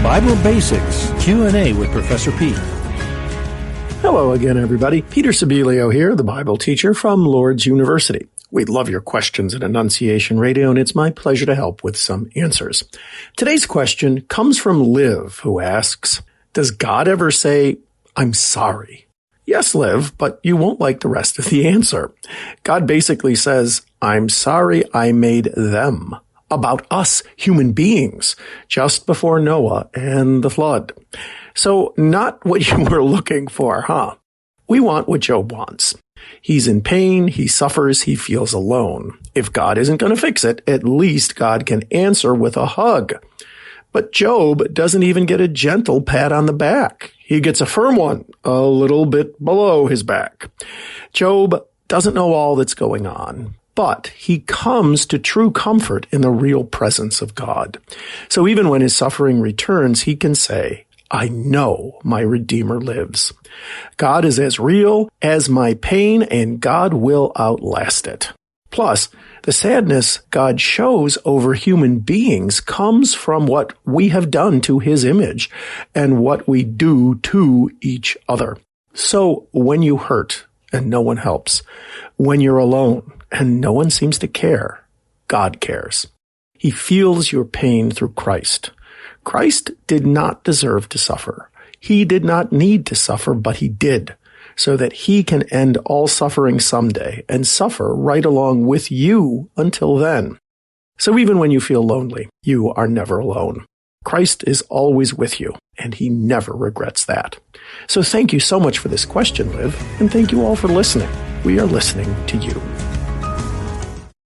Bible Basics Q&A with Professor Pete. Hello again, everybody. Peter Sibilio here, the Bible teacher from Lourdes University. We love your questions at Annunciation Radio, and it's my pleasure to help with some answers. Today's question comes from Liv, who asks, does God ever say, I'm sorry? Yes, Liv, but you won't like the rest of the answer. God basically says, I'm sorry I made them. About us, human beings, just before Noah and the flood. So not what you were looking for, huh? We want what Job wants. He's in pain, he suffers, he feels alone. If God isn't going to fix it, at least God can answer with a hug. But Job doesn't even get a gentle pat on the back. He gets a firm one, a little bit below his back. Job doesn't know all that's going on, but he comes to true comfort in the real presence of God. So even when his suffering returns, he can say, I know my Redeemer lives. God is as real as my pain, and God will outlast it. Plus, the sadness God shows over human beings comes from what we have done to his image and what we do to each other. So when you hurt and no one helps, when you're alone and no one seems to care, God cares. He feels your pain through Christ. Christ did not deserve to suffer. He did not need to suffer, but he did, so that he can end all suffering someday and suffer right along with you until then. So even when you feel lonely, you are never alone. Christ is always with you, and he never regrets that. So thank you so much for this question, Liv, and thank you all for listening. We are listening to you.